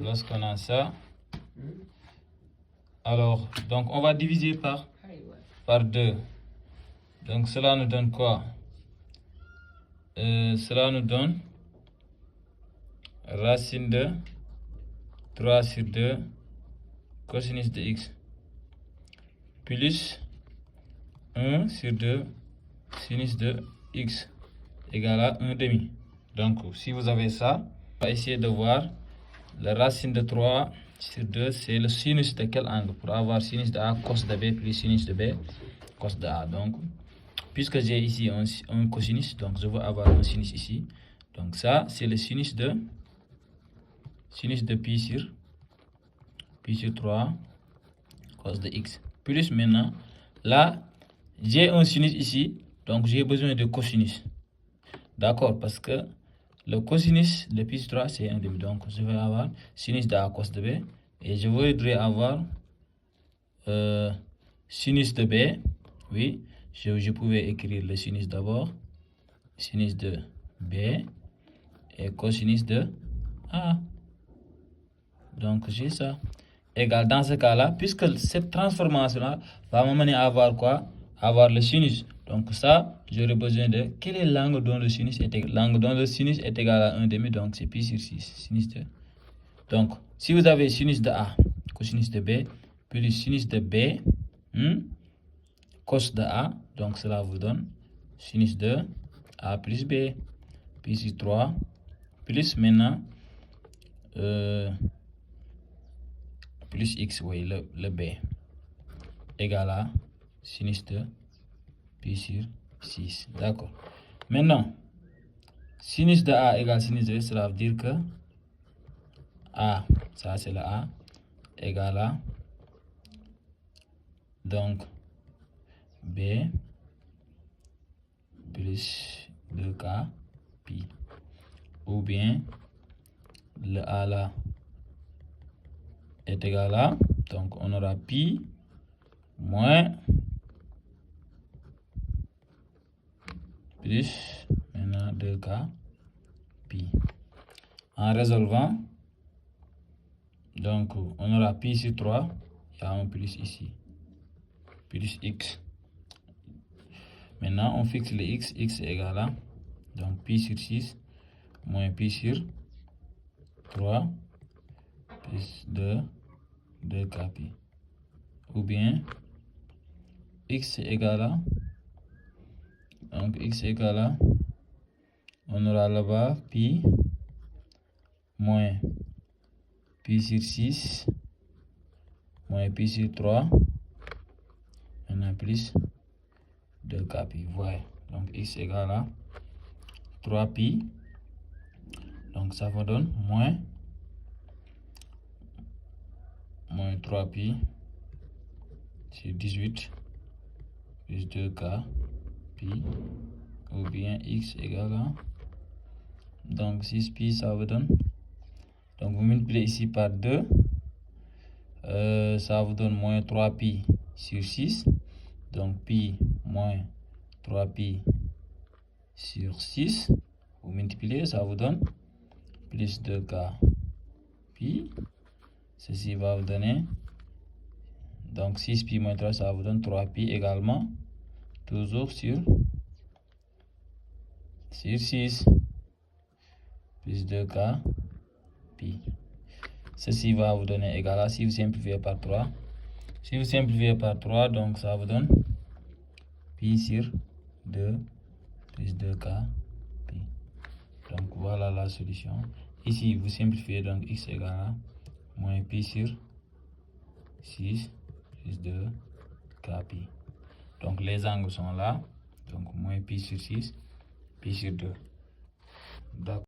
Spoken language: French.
Lorsqu'on a ça, alors, donc on va diviser par 2. Donc cela nous donne quoi? Cela nous donne racine de 3 sur 2 cosinus de x plus 1 sur 2 sinus de x égale à 1 demi. Donc si vous avez ça, on va essayer de voir la racine de 3 sur 2, c'est le sinus de quel angle? Pour avoir sinus de A cos de B plus sinus de B cos de A. Donc puisque j'ai ici un cosinus, donc je veux avoir un sinus ici. Donc ça, c'est le sinus de pi sur 3 cos de x. Plus maintenant, là, j'ai un sinus ici, donc j'ai besoin de cosinus. D'accord, parce que le cosinus de pi sur 3, c'est 1 demi. Donc je vais avoir sinus de A cos de B. Et je voudrais avoir sinus de B. Oui, je pouvais écrire le sinus d'abord. Sinus de B et cosinus de A. Donc j'ai ça. Égal, dans ce cas-là, puisque cette transformation-là va me mener à avoir quoi? Avoir le sinus. Donc ça, j'aurai besoin de quel est l'angle dont le sinus est égal. L'angle dont le sinus est égal à 1 demi, donc c'est pi sur 6. Sinus de. Donc, si vous avez sinus de A, cosinus de B, plus sinus de B, cos de A, donc cela vous donne sinus de A plus B, pi sur 3, plus maintenant plus x, oui, le B, égal à sinus de pi sur 6. D'accord. Maintenant, sinus de A égale sinus de B, cela veut dire que A, ça c'est le A, égale à donc B plus 2K pi. Ou bien le A là est égal à, donc on aura pi moins plus maintenant 2K pi. En résolvant, donc on aura pi sur 3, il y a un plus ici, plus x. Maintenant on fixe le x est égal à donc pi sur 6 moins pi sur 3 plus 2K pi. Ou bien x est égal à, donc x est égal à, on aura là-bas pi moins pi sur 6 moins pi sur 3 maintenant plus 2K pi. Voilà, donc x égale à 3 pi, donc ça vous donne moins 3 pi sur 18 plus 2K pi, ou bien x égale à, donc 6 pi, ça vous donne, donc vous multipliez ici par 2, ça vous donne moins 3 pi sur 6, donc pi moins 3 pi sur 6, vous multipliez, ça vous donne plus 2K pi, ceci va vous donner, donc 6 pi moins 3, ça vous donne 3 pi également, toujours sur 6, plus 2K pi. Ceci va vous donner égal à, si vous simplifiez par 3, donc ça vous donne pi sur 2 plus 2K pi. Donc voilà la solution. Ici vous simplifiez, donc x égale à moins pi sur 6 plus 2K pi. Donc les angles sont là, donc moins pi sur 6, pi sur 2. D'accord.